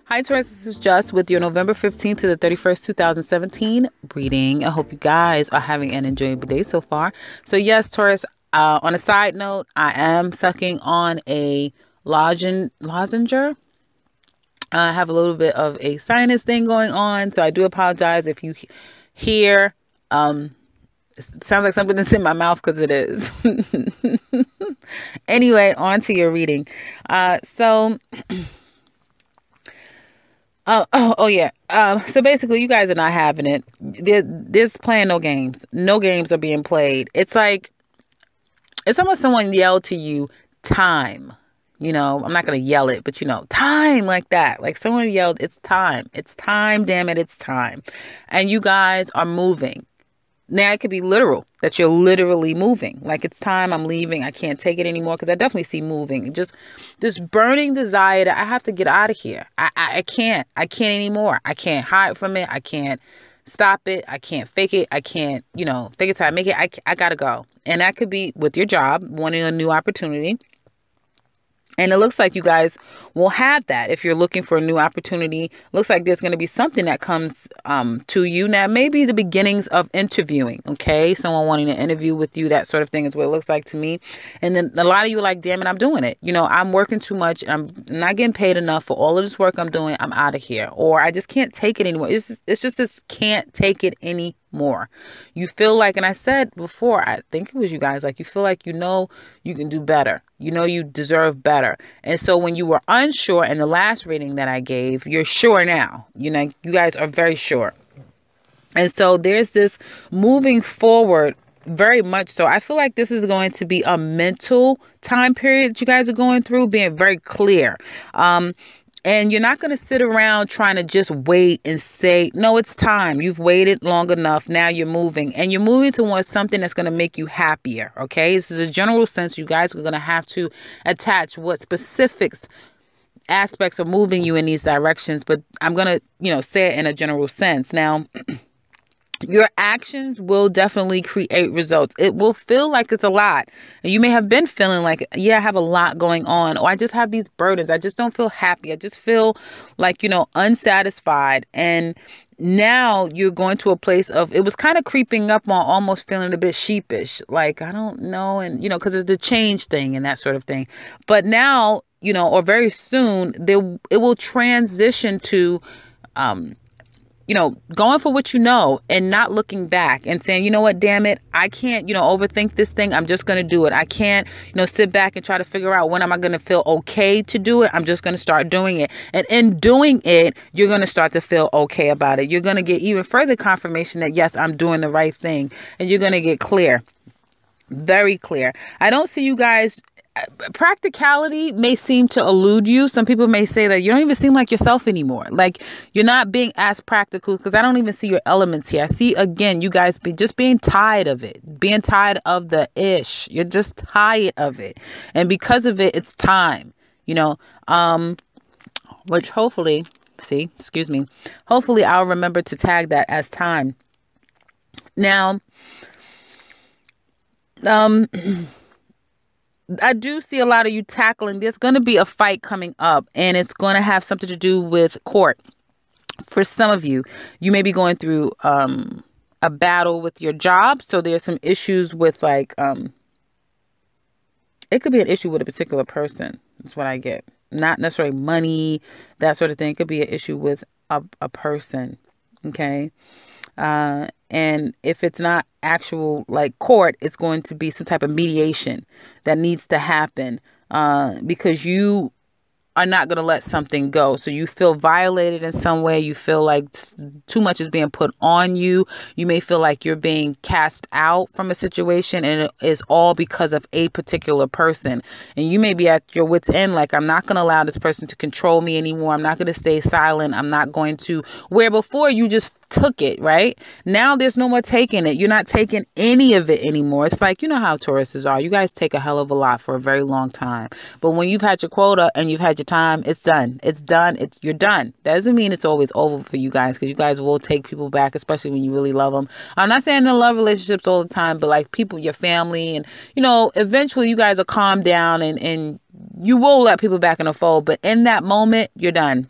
Hi Taurus, this is Just with your November 15th to the 31st, 2017 reading. I hope you guys are having an enjoyable day so far. So yes, Taurus, on a side note, I am sucking on a lozenger. I have a little bit of a sinus thing going on, so I do apologize if you hear, it sounds like something that's in my mouth, because it is. Anyway, on to your reading. Oh yeah. So basically, you guys are not having it. There's playing no games. No games are being played. It's like, it's almost someone yelled to you, time. You know, I'm not going to yell it, but you know, time, like that. Like someone yelled, it's time. It's time, damn it, it's time. And you guys are moving. Now it could be literal, that you're literally moving. Like, it's time, I'm leaving, I can't take it anymore. Because I definitely see moving. Just this burning desire that I have to get out of here. I can't anymore. I can't hide from it. I can't stop it. I can't fake it. I can't, fake it till I make it. I gotta go. And that could be with your job, wanting a new opportunity. And it looks like you guys will have that if you're looking for a new opportunity. Looks like there's going to be something that comes to you. Now, maybe the beginnings of interviewing, okay? Someone wanting to interview with you, that sort of thing is what it looks like to me. And then a lot of you are like, damn it, I'm doing it. I'm working too much. I'm not getting paid enough for all of this work I'm doing. I'm out of here. Or I just can't take it anymore. It's just this can't take it anymore. You feel like, and I said before, I think it was you guys, like you feel like you can do better. You deserve better. And so when you were unsure in the last reading that I gave, you're sure now. You guys are very sure. And so there's this moving forward, very much so. I feel like this is going to be a mental time period that you guys are going through, being very clear. And you're not going to sit around trying to just wait and say, no, it's time. You've waited long enough. Now you're moving, and you're moving towards something that's going to make you happier. Okay. This is a general sense. You guys are going to have to attach what specifics aspects are moving you in these directions. But I'm going to, say it in a general sense. Now, your actions will definitely create results. It will feel like it's a lot. And you may have been feeling like, yeah, I have a lot going on. Or I just have these burdens. I just don't feel happy. I just feel like, unsatisfied. And now you're going to a place of, it was kind of creeping up on almost feeling a bit sheepish. Like, I don't know. And, because it's the change thing and that sort of thing. But now, or very soon, it will transition to, going for what and not looking back and saying, you know what, damn it, I can't, overthink this thing. I'm just going to do it. I can't, sit back and try to figure out when am I going to feel okay to do it. I'm just going to start doing it. And in doing it, you're going to start to feel okay about it. You're going to get even further confirmation that, yes, I'm doing the right thing. And you're going to get clear, very clear. I don't see you guys. Practicality may seem to elude you. Some people may say that you don't even seem like yourself anymore. Like, you're not being as practical, because I don't even see your elements here. I see, again, you guys being tired of it, being tired of the ish. You're just tired of it. And because of it, it's time, which hopefully, hopefully I'll remember to tag that as time. Now, I do see a lot of you tackling. There's going to be a fight coming up, and it's going to have something to do with court. For some of you, you may be going through a battle with your job. So there's some issues with it could be an issue with a particular person. That's what I get. Not necessarily money, that sort of thing. It could be an issue with a person. Okay. And if it's not actual court, it's going to be some type of mediation that needs to happen, because you are not going to let something go. So you feel violated in some way. You feel like too much is being put on you. You may feel like you're being cast out from a situation, and it is all because of a particular person. And you may be at your wit's end. Like, I'm not going to allow this person to control me anymore. I'm not going to stay silent. I'm not going to, where before you just took it, right? Now there's no more taking it. You're not taking any of it anymore. It's like, how Tauruses are. You guys take a hell of a lot for a very long time. But when you've had your quota and you've had your time, it's done. It's done. You're done. That doesn't mean it's always over for you guys, because you guys will take people back, especially when you really love them. I'm not saying in love relationships all the time, but people, your family, and eventually you guys will calm down and you will let people back in the fold. But in that moment, you're done.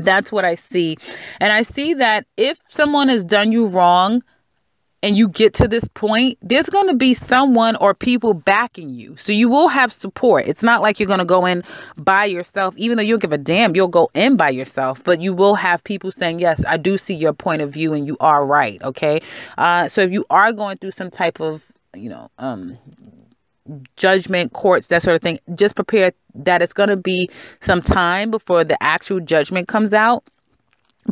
That's what I see. And I see that if someone has done you wrong and you get to this point, there's going to be someone or people backing you. So you will have support. It's not like you're going to go in by yourself. Even though you don't give a damn, you'll go in by yourself. But you will have people saying, yes, I do see your point of view and you are right. Okay. So if you are going through some type of, judgment, courts, that sort of thing, just prepare that it's going to be some time before the actual judgment comes out.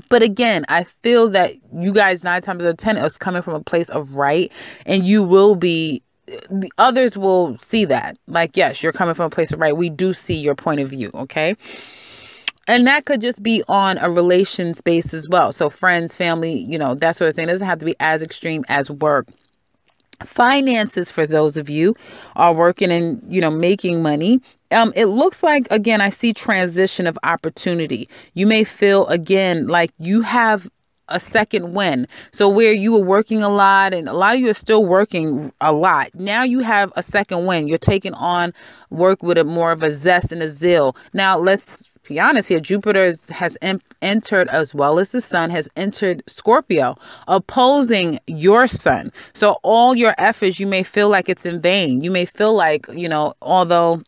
But again, I feel that you guys 9 times out of 10 is coming from a place of right, and you will be, the others will see that. Like, yes, you're coming from a place of right. We do see your point of view. Okay. And that could just be on a relations base as well. So friends, family, that sort of thing. It doesn't have to be as extreme as work. Finances, for those of you are working and making money, it looks like, again, I see transition of opportunity. You may feel again like you have a second win. So where you were working a lot, and a lot of you are still working a lot, now you have a second win. You're taking on work with more of a zest and a zeal. Now let's be honest here. Jupiter has entered, as well as the sun has entered Scorpio, opposing your sun. So all your efforts, you may feel like it's in vain. You may feel like, although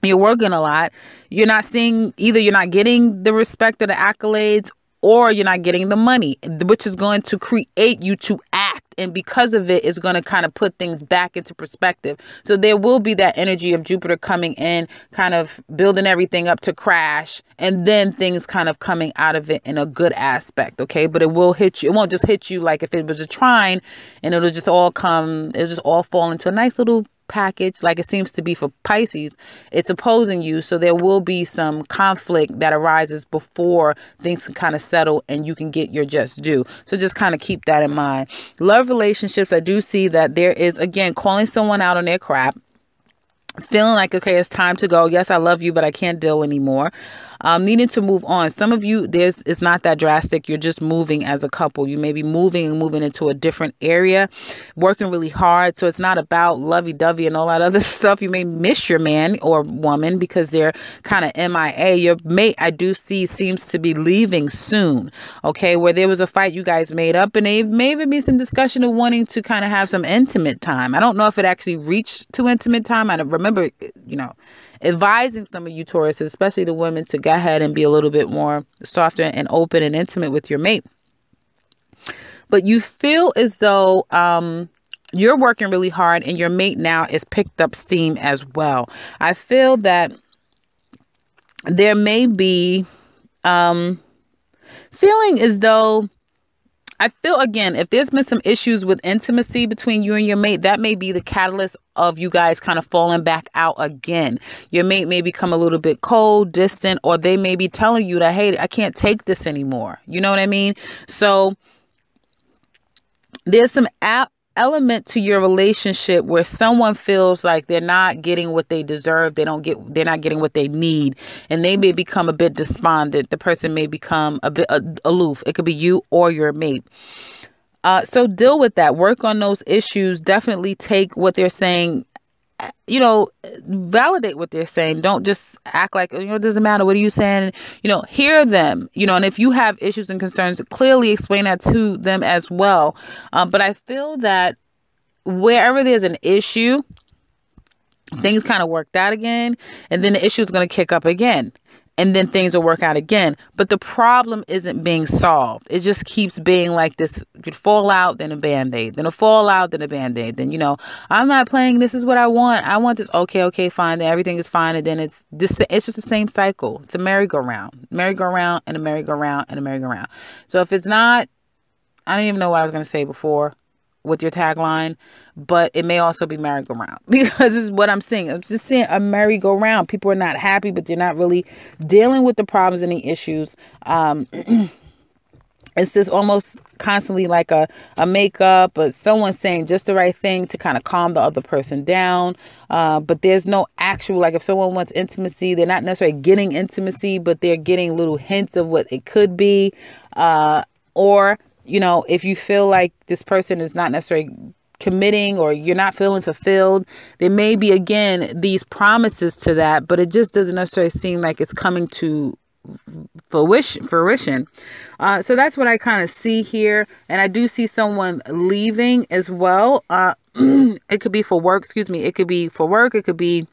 you're working a lot, you're not seeing, either you're not getting the respect or the accolades, or you're not getting the money, which is going to create you to act. And because of it, it's going to kind of put things back into perspective. So there will be that energy of Jupiter coming in, kind of building everything up to crash, and then things kind of coming out of it in a good aspect. Okay. But it will hit you. It won't just hit you like if it was a trine, and it'll just all fall into a nice little package like it seems to be for Pisces. It's opposing you, so there will be some conflict that arises before things can kind of settle and you can get your just due. So just kind of keep that in mind. Love relationships, I do see that there is, again, calling someone out on their crap, feeling like, okay, it's time to go. Yes, I love you, but I can't deal anymore. Needing to move on. Some of you, it's not that drastic. You're just moving as a couple. You may be moving into a different area, working really hard. So it's not about lovey-dovey and all that other stuff. You may miss your man or woman because they're kind of MIA. Your mate, I do see, seems to be leaving soon. Okay, where there was a fight, you guys made up, and they may even be some discussion of wanting to kind of have some intimate time. I don't know if it actually reached to intimate time. I remember, advising some of you Taurus, especially the women, to go ahead and be a little bit more softer and open and intimate with your mate. But you feel as though you're working really hard and your mate now is picked up steam as well. I feel that there may be feeling as though, I feel, again, if there's been some issues with intimacy between you and your mate, that may be the catalyst of you guys kind of falling back out again. Your mate may become a little bit cold, distant, or they may be telling you that, hey, I can't take this anymore. You know what I mean? So there's some element to your relationship where someone feels like they're not getting what they deserve. They're not getting what they need, and they may become a bit despondent. The person may become a bit aloof. It could be you or your mate. So deal with that. Work on those issues. Definitely take what they're saying, validate what they're saying. Don't just act like, it doesn't matter. What are you saying? Hear them, and if you have issues and concerns, clearly explain that to them as well. But I feel that wherever there's an issue, things kind of worked out again, and then the issue is going to kick up again. And then things will work out again. But the problem isn't being solved. It just keeps being like this. You'd fall out, then a Band-Aid. Then a fallout, then a Band-Aid. Then, I'm not playing. This is what I want. I want this. Okay, fine. Then everything is fine. And then it's just the same cycle. It's a merry-go-round. Merry-go-round and a merry-go-round and a merry-go-round. So if it's not, I don't even know what I was going to say before with your tagline, but it may also be merry-go-round, because this is what I'm seeing. I'm just seeing a merry-go-round. People are not happy, but they're not really dealing with the problems and the issues. It's just almost constantly like a makeup, but someone saying just the right thing to kind of calm the other person down. But there's no actual, like if someone wants intimacy, they're not necessarily getting intimacy, but they're getting little hints of what it could be. Or if you feel like this person is not necessarily committing, or you're not feeling fulfilled, there may be, again, these promises to that, but it just doesn't necessarily seem like it's coming to fruition. So that's what I kind of see here. And I do see someone leaving as well. It could be for work, excuse me. It could be for work. It could be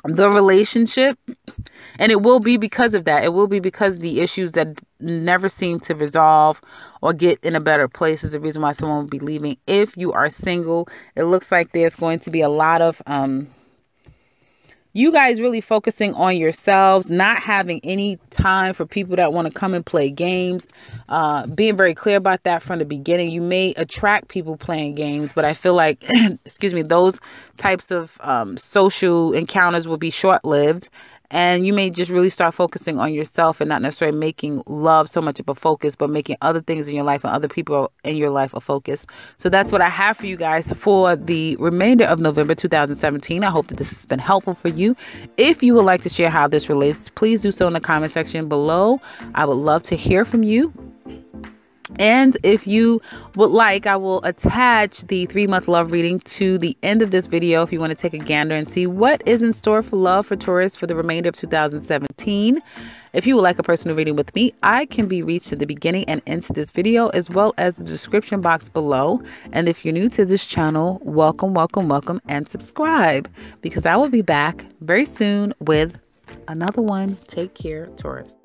the relationship. And it will be because of that. It will be because the issues that never seem to resolve or get in a better place is the reason why someone will be leaving. If you are single, it looks like there's going to be a lot of you guys really focusing on yourselves, not having any time for people that want to come and play games. Being very clear about that from the beginning. You may attract people playing games, but I feel like, excuse me, those types of social encounters will be short-lived. And you may just really start focusing on yourself and not necessarily making love so much of a focus, but making other things in your life and other people in your life a focus. So that's what I have for you guys for the remainder of November 2017. I hope that this has been helpful for you. If you would like to share how this relates, please do so in the comment section below. I would love to hear from you. And if you would like, I will attach the 3-month love reading to the end of this video if you want to take a gander and see what is in store for love for Taurus for the remainder of 2017. If you would like a personal reading with me, I can be reached at the beginning and end of this video, as well as the description box below. And if you're new to this channel, welcome, welcome, welcome, and subscribe, because I will be back very soon with another one. Take care, Taurus.